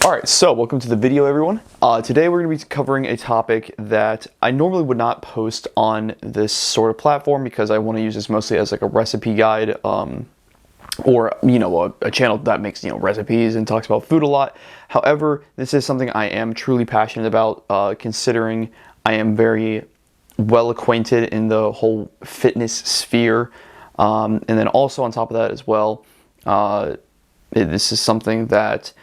Alright, so welcome to the video, everyone. Today we're going to be covering a topic that I normally would not post on this sort of platform because I want to use this mostly as like a recipe guide, or, a channel that makes, recipes and talks about food a lot. However, this is something I am truly passionate about, considering I am very well acquainted in the whole fitness sphere. And then also on top of that as well, this is something that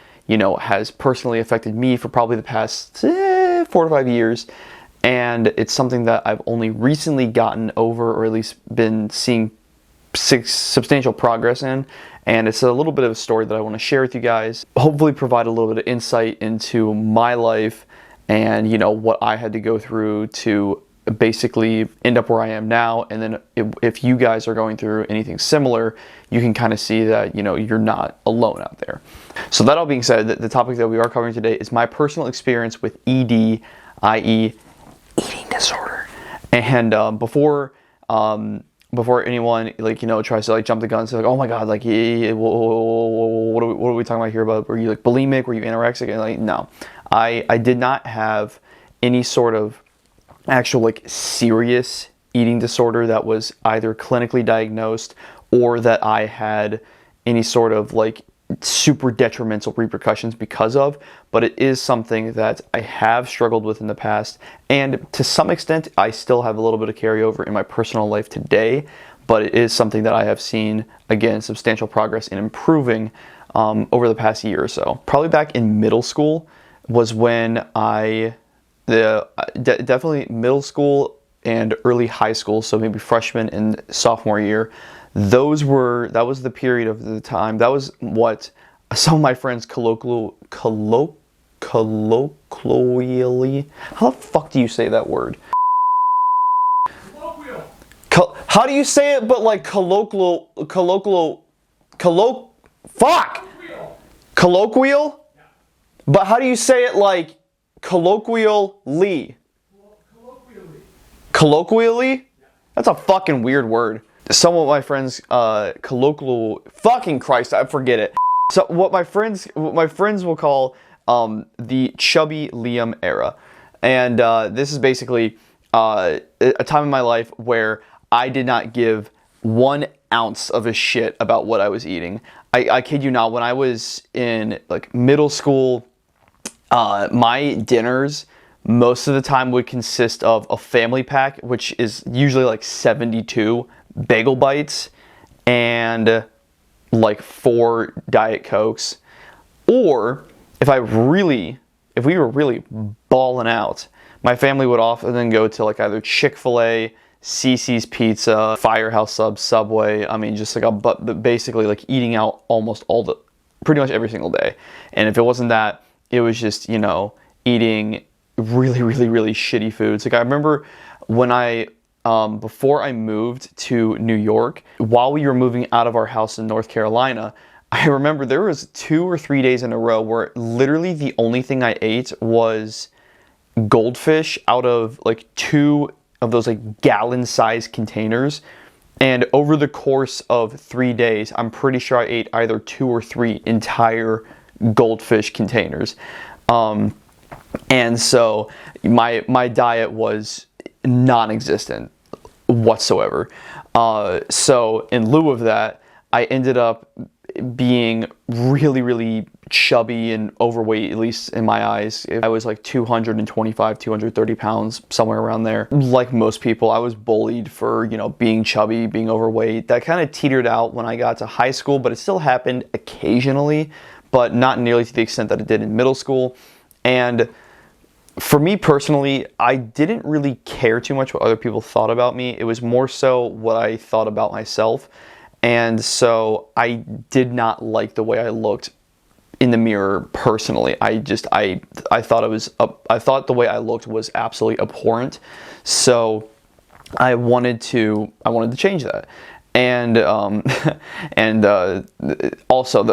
has personally affected me for probably the past 4 to 5 years, and it's something that I've only recently gotten over, or at least been seeing substantial progress in, and it's a little bit of a story that I want to share with you guys, hopefully provide a little bit of insight into my life and what I had to go through to basically end up where I am now. And then if you guys are going through anything similar, you can kind of see that you're not alone out there. So that all being said, the topic that we are covering today is my personal experience with ED, i.e. eating disorder. And before anyone tries to jump the gun and say oh my god, what are we talking about here? About were you bulimic, were you anorexic? And no, I did not have any sort of actual serious eating disorder that was either clinically diagnosed or that I had any sort of super detrimental repercussions because of, but it is something that I have struggled with in the past, and to some extent I still have a little bit of carryover in my personal life today, but it is something that I have seen, again, substantial progress in improving over the past year or so. Probably back in middle school was when definitely middle school and early high school, so maybe freshman and sophomore year, that was the period of the time. That was what some of my friends colloquially, how the fuck do you say that word? Colloquial. How do you say it, but fuck! Colloquial? Yeah. But how do you say it colloquially? Colloquially? Yeah. That's a fucking weird word. Some of my friends, fucking Christ, I forget it. So what my friends will call the chubby Liam era, and this is basically a time in my life where I did not give 1 ounce of a shit about what I was eating. I kid you not, when I was in middle school, my dinners most of the time would consist of a family pack, which is usually 72 bagel bites and 4 Diet Cokes. Or if we were really balling out, my family would often then go to either Chick-fil-A, CC's Pizza, Firehouse Subs, Subway. I mean, just basically eating out pretty much every single day. And if it wasn't that, it was just eating really shitty foods. I remember when before I moved to New York, while we were moving out of our house in North Carolina, I remember there was 2 or 3 days in a row where literally the only thing I ate was goldfish out of 2 of those gallon-sized containers. And over the course of 3 days, I'm pretty sure I ate either 2 or 3 entire goldfish containers. And so my diet was non-existent whatsoever. So in lieu of that, I ended up being really chubby and overweight, at least in my eyes. I was 225, 230 pounds, somewhere around there. Like most people, I was bullied for, being chubby, being overweight. That kind of teetered out when I got to high school, but it still happened occasionally, but not nearly to the extent that it did in middle school. And for me personally, I didn't really care too much what other people thought about me. It was more so what I thought about myself. And so I did not like the way I looked in the mirror personally. I thought the way I looked was absolutely abhorrent. So I wanted to change that. And also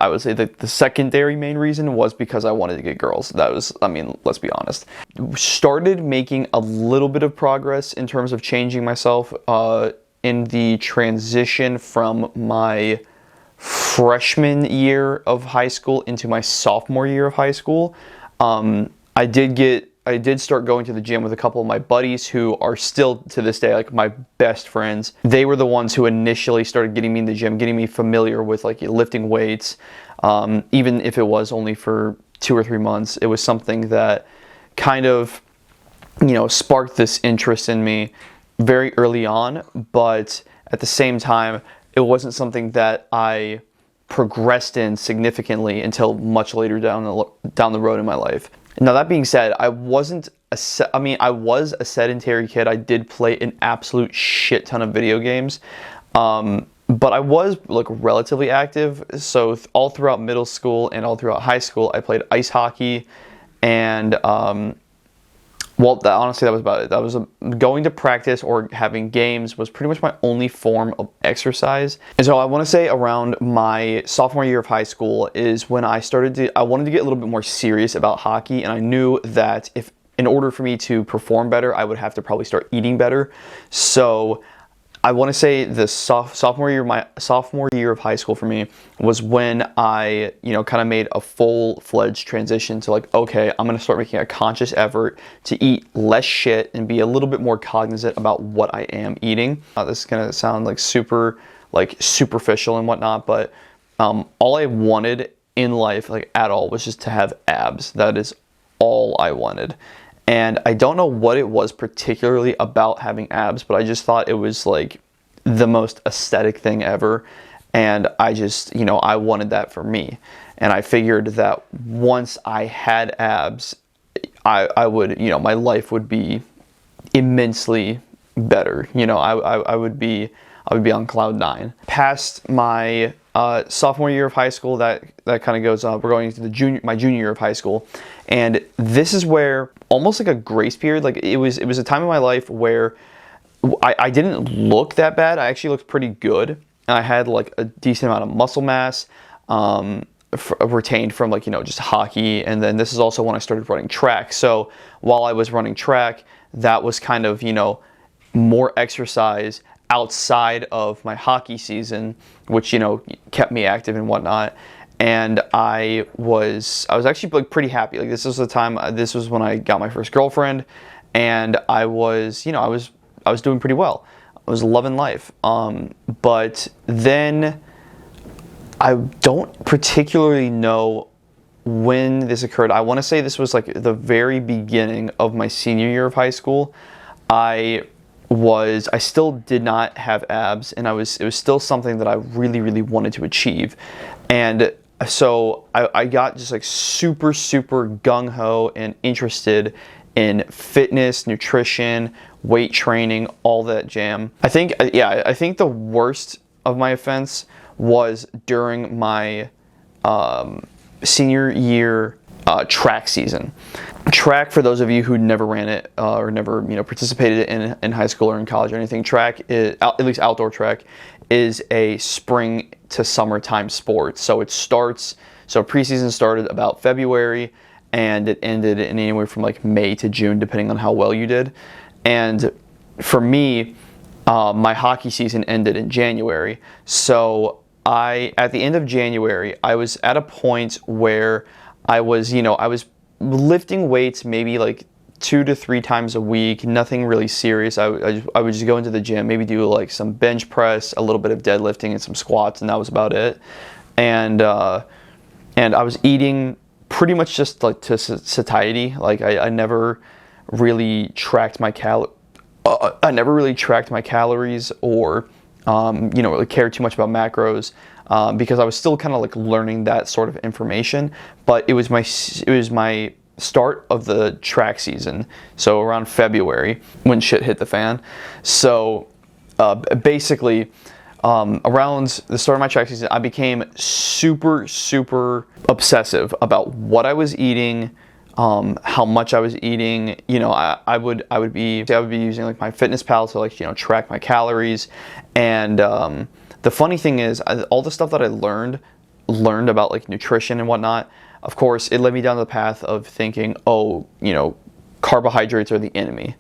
I would say that the secondary main reason was because I wanted to get girls. That was, let's be honest. Started making a little bit of progress in terms of changing myself in the transition from my freshman year of high school into my sophomore year of high school. I did start going to the gym with a couple of my buddies who are still to this day like my best friends. They were the ones who initially started getting me in the gym, getting me familiar with like lifting weights. Even if it was only for 2 or 3 months, it was something that kind of, sparked this interest in me very early on, but at the same time, it wasn't something that I progressed in significantly until much later down the road in my life. Now that being said, I was a sedentary kid. I did play an absolute shit ton of video games, but I was like relatively active. So all throughout middle school and all throughout high school, I played ice hockey, and honestly, that was about it. That was going to practice or having games was pretty much my only form of exercise. And so I want to say around my sophomore year of high school is when I wanted to get a little bit more serious about hockey, and I knew that in order for me to perform better, I would have to probably start eating better. So I want to say the sophomore year of high school for me was when I, kind of made a full-fledged transition to like, okay, I'm going to start making a conscious effort to eat less shit and be a little bit more cognizant about what I am eating. This is going to sound like super, like superficial and whatnot, but all I wanted in life, like at all, was just to have abs. That is all I wanted. And I don't know what it was particularly about having abs, but I just thought it was like the most aesthetic thing ever. And I just, I wanted that for me. And I figured that once I had abs, I would, my life would be immensely better. I would be on cloud 9. Past my sophomore year of high school, that kind of goes up. We're going into my junior year of high school, and this is where almost like a grace period. Like it was a time in my life where I didn't look that bad. I actually looked pretty good. I had like a decent amount of muscle mass retained from like just hockey, and then this is also when I started running track. So while I was running track, that was kind of more exercise outside of my hockey season, which kept me active and whatnot. And I was actually like pretty happy. Like this was the time. This was when I got my first girlfriend, and I was doing pretty well. I was loving life. But then I don't particularly know when this occurred. I want to say this was like the very beginning of my senior year of high school. I still did not have abs, and it was still something that I really, really wanted to achieve. And so I got just like super, super gung-ho and interested in fitness, nutrition, weight training, all that jam. I think the worst of my offense was during my senior year track season. Track, for those of you who never ran it or never participated in high school or in college or anything, track is, at least outdoor track, is a spring to summertime sport. So preseason started about February, and it ended in anywhere from like May to June, depending on how well you did. And for me, my hockey season ended in January. So at the end of January, I was at a point where I was lifting weights maybe like 2 to 3 times a week, nothing really serious. I would just go into the gym, maybe do like some bench press, a little bit of deadlifting and some squats, and that was about it. And I was eating pretty much just like to satiety. Like I never really tracked my calories or really cared too much about macros. Because I was still kind of like learning that sort of information, but it was my start of the track season, so around February when shit hit the fan. So basically, around the start of my track season, I became super, super obsessive about what I was eating, how much I was eating. I would be using like my FitnessPal to like track my calories, and the funny thing is, all the stuff that I learned about like nutrition and whatnot, of course, it led me down the path of thinking, carbohydrates are the enemy.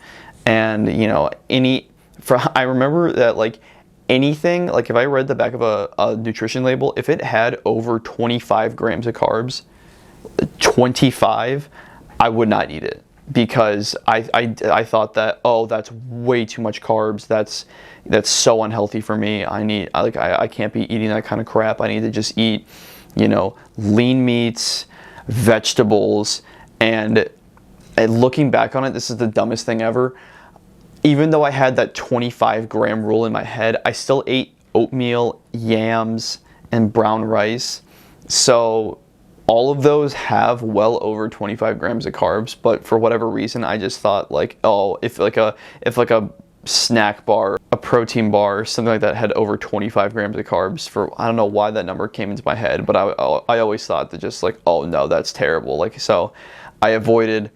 And I remember that like anything, like if I read the back of a nutrition label, if it had over 25 grams of carbs, 25, I would not eat it, because I thought that, oh, that's way too much carbs. That's so unhealthy for me. I can't be eating that kind of crap. I need to just eat, you know, lean meats, vegetables, and looking back on it, this is the dumbest thing ever. Even though I had that 25-gram rule in my head, I still ate oatmeal, yams, and brown rice. So all of those have well over 25 grams of carbs, but for whatever reason, I just thought like, oh, if like a snack bar, a protein bar, something like that had over 25 grams of carbs, I don't know why that number came into my head, but I always thought that just like, oh no, that's terrible. Like, so I avoided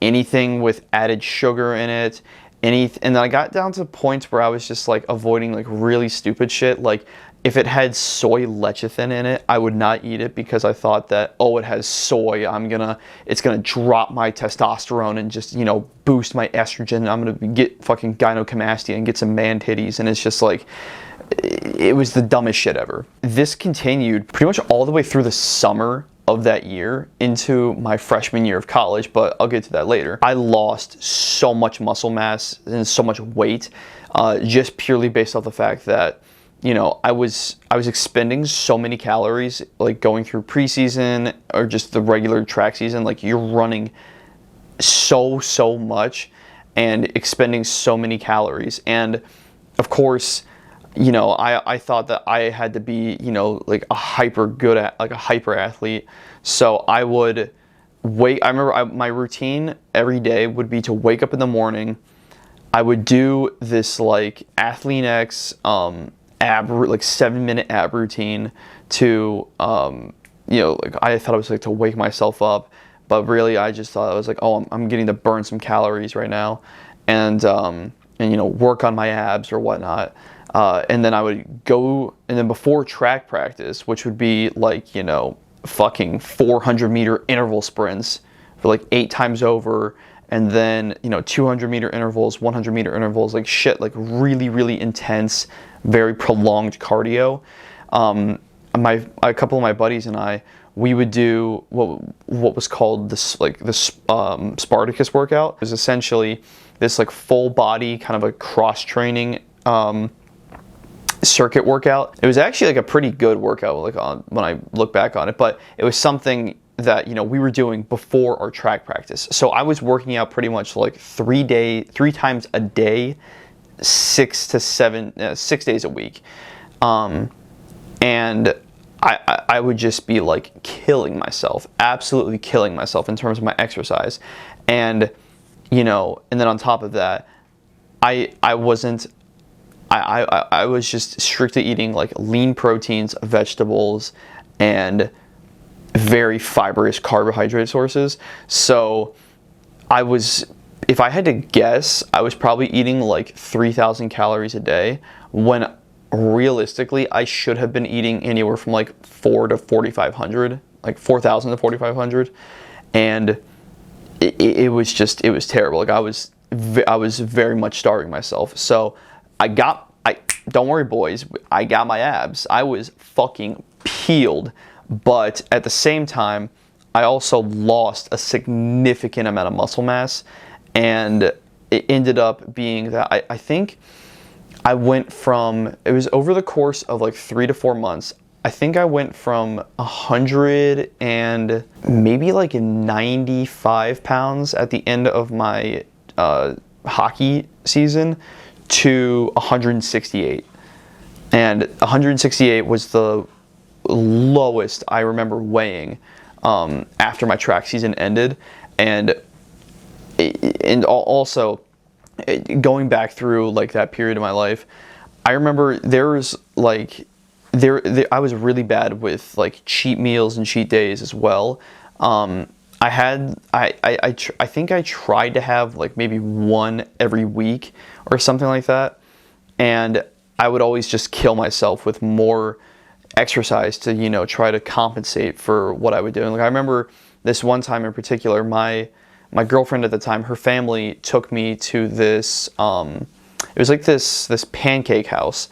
anything with added sugar in it. And then I got down to points where I was just like avoiding like really stupid shit. Like if it had soy lecithin in it, I would not eat it, because I thought that, oh, it has soy, it's gonna drop my testosterone and just, you know, boost my estrogen. I'm gonna get fucking gynecomastia and get some man titties. And it's just like, it was the dumbest shit ever. This continued pretty much all the way through the summer of that year into my freshman year of college, but I'll get to that later. I lost so much muscle mass and so much weight, just purely based off the fact that, you know, I was expending so many calories, like going through preseason or just the regular track season. Like you're running so much and expending so many calories, and of course, you know, I thought that I had to be, you know, like a hyper athlete. So I would I remember my routine every day would be to wake up in the morning. I would do this like Athlean X like 7-minute ab routine to, you know, like I thought it was like to wake myself up, but really I just thought I was like, oh, I'm getting to burn some calories right now, and you know, work on my abs or whatnot. And then I would go, and then before track practice, which would be like, you know, fucking 400-meter interval sprints for like 8 times over, and then, you know, 200-meter intervals, 100-meter intervals, like shit, like really intense, very prolonged cardio. A couple of my buddies and I, we would do what was called this Spartacus workout. It was essentially this like full body kind of a cross training circuit workout. It was actually like a pretty good workout, like when I look back on it, but it was something that, you know, we were doing before our track practice. So I was working out pretty much like 3 times a day, 6 days a week, and I would just be like killing myself, absolutely killing myself in terms of my exercise. And, you know, and then on top of that, I was just strictly eating like lean proteins, vegetables, and very fibrous carbohydrate sources. So if I had to guess, I was probably eating like 3,000 calories a day, when realistically I should have been eating anywhere from like 4,000 to 4,500, like 4,000 to 4,500. And it was terrible. Like I was very much starving myself. So don't worry boys, I got my abs. I was fucking peeled, but at the same time, I also lost a significant amount of muscle mass, and it ended up being that I think I went from, it was over the course of like 3 to 4 months, I think I went from 100 and maybe like 95 pounds at the end of my hockey season to 168. And 168 was the lowest I remember weighing after my track season ended. And also going back through like that period of my life, I remember there was like I was really bad with like cheat meals and cheat days as well. I think I tried to have like maybe one every week or something like that, and I would always just kill myself with more exercise to, you know, try to compensate for what I would do. And like I remember this one time in particular, my girlfriend at the time, her family took me to this it was like this pancake house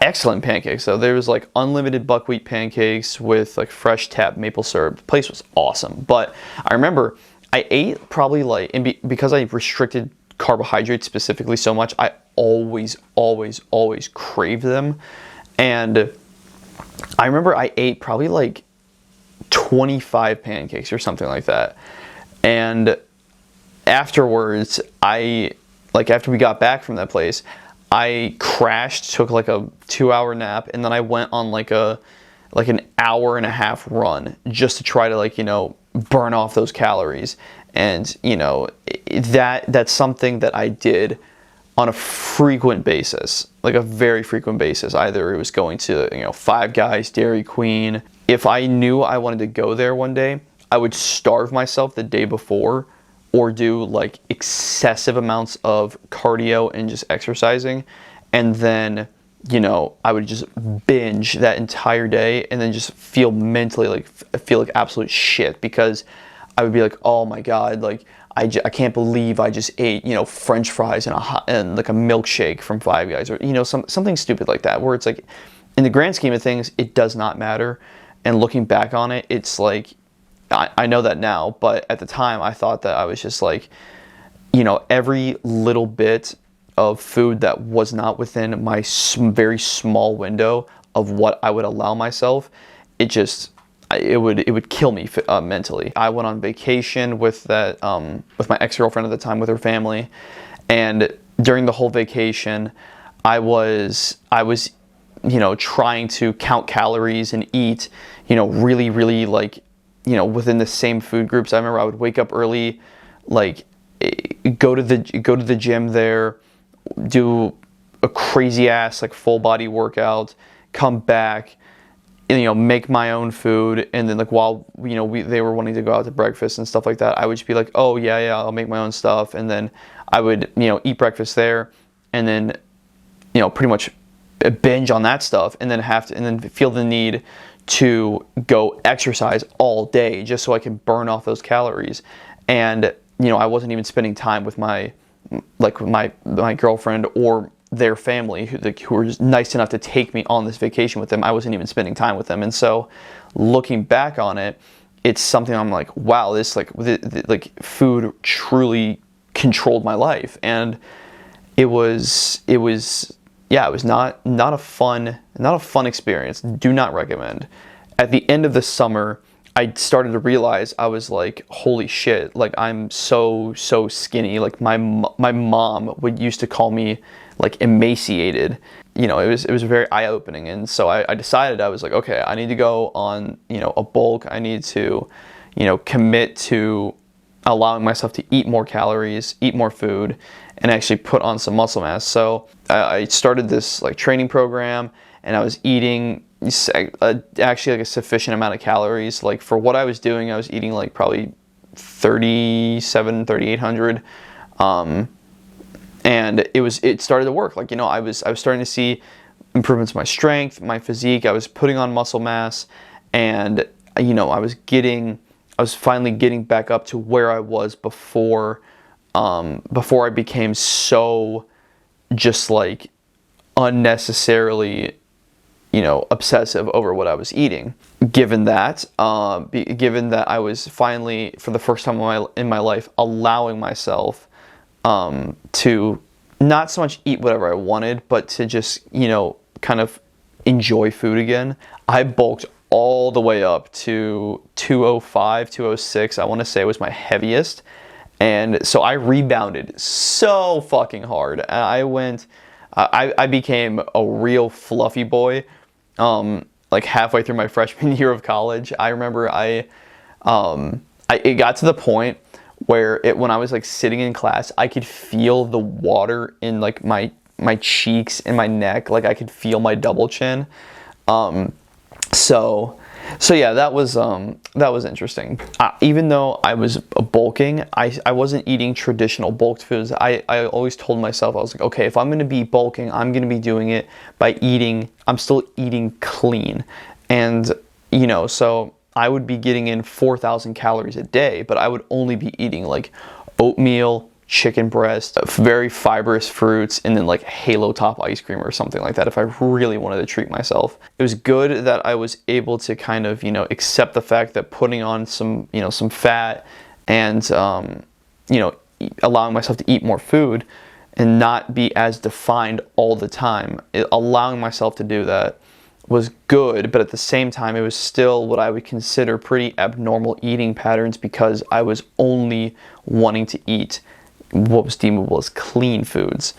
excellent pancakes. So there was like unlimited buckwheat pancakes with like fresh tapped maple syrup. The place was awesome. But I remember I ate probably like, and because I restricted carbohydrates specifically so much, I always craved them. And I remember I ate probably like 25 pancakes or something like that. And afterwards, after we got back from that place, I crashed, took like a 2-hour nap, and then I went on like an hour and a half run just to try to like, burn off those calories. And, that's something that I did on a frequent basis, like a very frequent basis. Either it was going to, Five Guys, Dairy Queen. If I knew I wanted to go there one day, I would starve myself the day before or do like excessive amounts of cardio and just exercising. And then, I would just binge that entire day and then just feel mentally like absolute shit, because I would be like, oh my God, like I can't believe I just ate, French fries and like a milkshake from Five Guys, or, something stupid like that, where it's like, in the grand scheme of things, it does not matter. And looking back on it, it's like, I know that now, but at the time I thought that I was just like, every little bit of food that was not within my very small window of what I would allow myself, it would kill me mentally. I went on vacation with my ex-girlfriend at the time, with her family, and during the whole vacation, I was trying to count calories and eat, really like, within the same food groups. I remember I would wake up early, like go to the gym there, do a crazy ass like full body workout, come back, and, make my own food, and then like while they were wanting to go out to breakfast and stuff like that, I would just be like, oh yeah, I'll make my own stuff, and then I would eat breakfast there, and then pretty much binge on that stuff, and then feel the need to go exercise all day just so I can burn off those calories. And I wasn't even spending time with my girlfriend or their family, who were just nice enough to take me on this vacation with them. I wasn't even spending time with them. And so looking back on it, it's something I'm like, wow, this like food truly controlled my life. And it was not a fun experience. Do not recommend. At the end of the summer, I started to realize I was like, holy shit, like I'm so skinny. Like my mom used to call me like emaciated. It was very eye-opening. And so I decided, I was like, okay, I need to go on, a bulk. I need to, commit to allowing myself to eat more calories, eat more food, and actually put on some muscle mass. So I started this like training program, and I was eating actually like a sufficient amount of calories. Like for what I was doing, I was eating like probably 3,800. And it started to work. Like, I was starting to see improvements in my strength, my physique. I was putting on muscle mass, and I was finally getting back up to where I was before I became so just like unnecessarily, obsessive over what I was eating. Given that I was finally, for the first time in my life, allowing myself to not so much eat whatever I wanted, but to just, kind of enjoy food again, I bulked all the way up to 205, 206, I want to say was my heaviest. And so I rebounded so fucking hard. And I became a real fluffy boy, like halfway through my freshman year of college. I remember it got to the point where when I was like sitting in class, I could feel the water in like my cheeks and my neck. Like I could feel my double chin. So yeah, that was interesting. Even though I was bulking, I wasn't eating traditional bulked foods. I always told myself, I was like, okay, if I'm going to be bulking, I'm going to be doing it by I'm still eating clean. And, so I would be getting in 4,000 calories a day, but I would only be eating like oatmeal, chicken breast, very fibrous fruits, and then like Halo Top ice cream or something like that if I really wanted to treat myself. It was good that I was able to kind of, accept the fact that putting on some, some fat and, allowing myself to eat more food and not be as defined all the time. Allowing myself to do that was good, but at the same time, it was still what I would consider pretty abnormal eating patterns because I was only wanting to eat what was deemable as clean foods.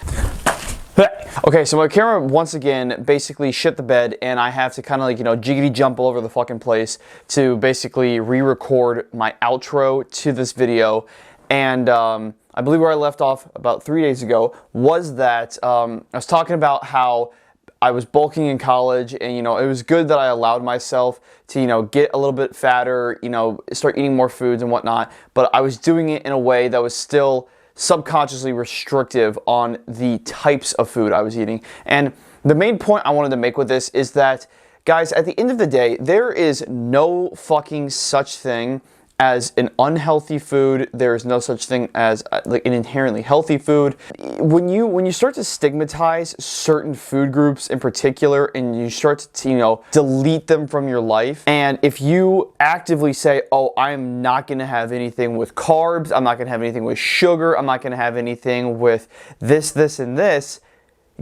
Okay, so my camera once again basically shit the bed, and I have to kind of like, jiggity jump all over the fucking place to basically re-record my outro to this video. And I believe where I left off about 3 days ago was that I was talking about how I was bulking in college, and it was good that I allowed myself to get a little bit fatter, start eating more foods and whatnot, but I was doing it in a way that was still subconsciously restrictive on the types of food I was eating. And the main point I wanted to make with this is that, guys, at the end of the day, there is no fucking such thing as an unhealthy food. There is no such thing as like an inherently healthy food. When you start to stigmatize certain food groups in particular, and you start to delete them from your life, and if you actively say, oh, I'm not going to have anything with carbs, I'm not going to have anything with sugar, I'm not going to have anything with this and this,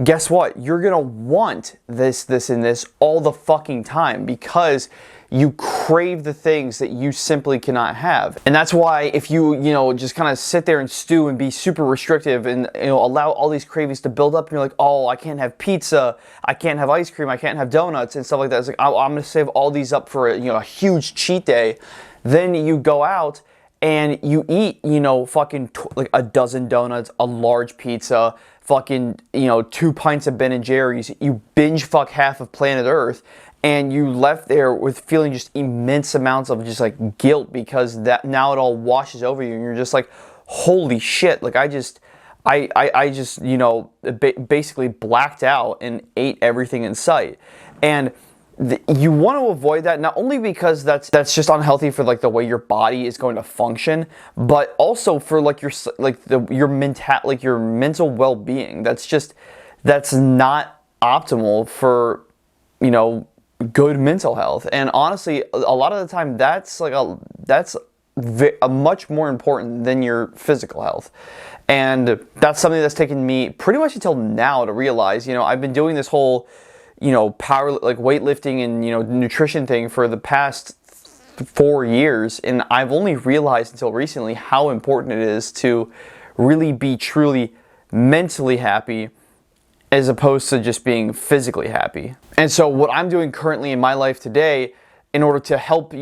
guess what? You're going to want this and this all the fucking time because you crave the things that you simply cannot have. And that's why if you, just kind of sit there and stew and be super restrictive and, allow all these cravings to build up, and you're like, oh, I can't have pizza, I can't have ice cream, I can't have donuts and stuff like that. It's like, I'm going to save all these up for a huge cheat day. Then you go out and you eat, fucking like a dozen donuts, a large pizza, fucking, 2 pints of Ben & Jerry's. You binge fuck half of planet Earth. And you left there with feeling just immense amounts of just like guilt because that now it all washes over you, and you're just like, holy shit! Like I just basically blacked out and ate everything in sight. And you want to avoid that, not only because that's just unhealthy for like the way your body is going to function, but also for like your mental well-being. That's not optimal for good mental health. And honestly, a lot of the time that's a much more important than your physical health. And that's something that's taken me pretty much until now to realize. I've been doing this whole power, like weightlifting and nutrition thing for the past 4 years, and I've only realized until recently how important it is to really be truly mentally happy as opposed to just being physically happy. And so what I'm doing currently in my life today, in order to help,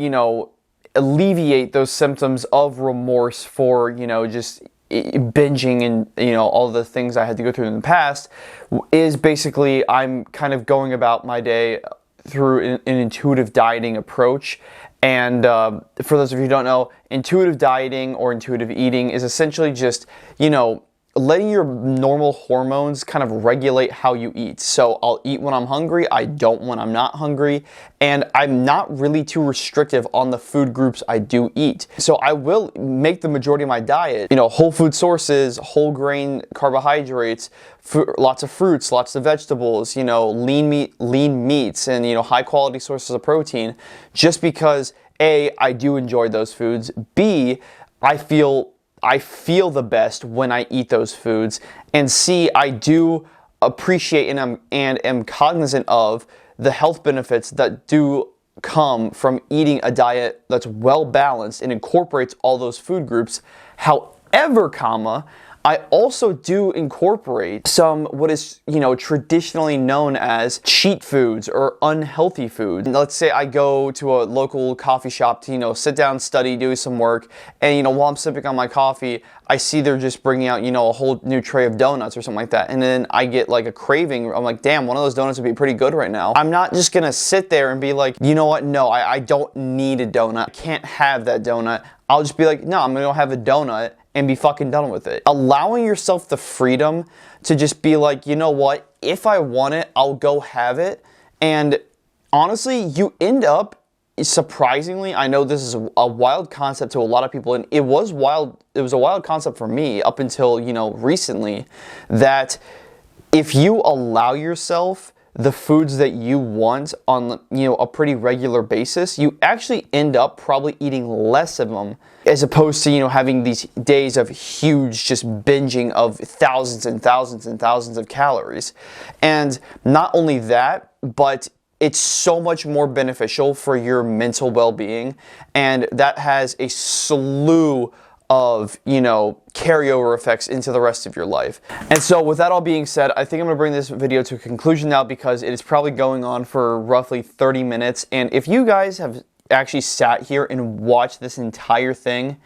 alleviate those symptoms of remorse for, just binging and, all the things I had to go through in the past, is basically I'm kind of going about my day through an intuitive dieting approach. And for those of you who don't know, intuitive dieting or intuitive eating is essentially just, letting your normal hormones kind of regulate how you eat. So I'll eat when I'm hungry, I don't when I'm not hungry, and I'm not really too restrictive on the food groups I do eat. So I will make the majority of my diet, whole food sources, whole grain carbohydrates, lots of fruits, lots of vegetables, lean meats, and high quality sources of protein, just because A, I do enjoy those foods, B, I feel the best when I eat those foods, and C, I do appreciate and am cognizant of the health benefits that do come from eating a diet that's well balanced and incorporates all those food groups. However, I also do incorporate some what is, traditionally known as cheat foods or unhealthy foods. Let's say I go to a local coffee shop to, sit down, study, do some work, and, while I'm sipping on my coffee, I see they're just bringing out, a whole new tray of donuts or something like that. And then I get like a craving. I'm like, damn, one of those donuts would be pretty good right now. I'm not just gonna sit there and be like, you know what? No, I don't need a donut. I can't have that donut. I'll just be like, no, I'm gonna go have a donut and be fucking done with it. Allowing yourself the freedom to just be like, you know what, if I want it, I'll go have it. And honestly, you end up surprisingly, I know this is a wild concept to a lot of people, and it was wild. It was a wild concept for me up until, you know, recently, that if you allow yourself the foods that you want on, you know, a pretty regular basis, you actually end up probably eating less of them, as opposed to, you know, having these days of huge just binging of thousands and thousands and thousands of calories. And not only that, but it's so much more beneficial for your mental well-being, and that has a slew of, you know, carryover effects into the rest of your life. And so with that all being said, I think I'm gonna bring this video to a conclusion now, because it is probably going on for roughly 30 minutes. And if you guys have actually sat here and watched this entire thing,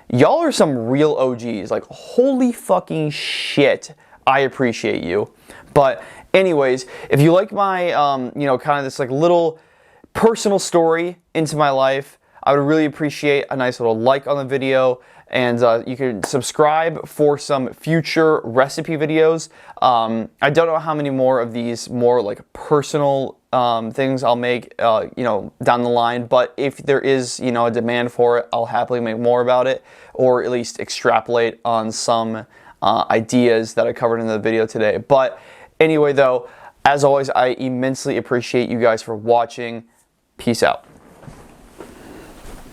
y'all are some real OGs. Like, holy fucking shit, I appreciate you. But anyways, if you like my, you know, kind of this like little personal story into my life, I would really appreciate a nice little like on the video, and you can subscribe for some future recipe videos. I don't know how many more of these more like personal things I'll make, you know, down the line, but if there is, you know, a demand for it, I'll happily make more about it, or at least extrapolate on some ideas that I covered in the video today. But anyway, though, as always, I immensely appreciate you guys for watching. Peace out.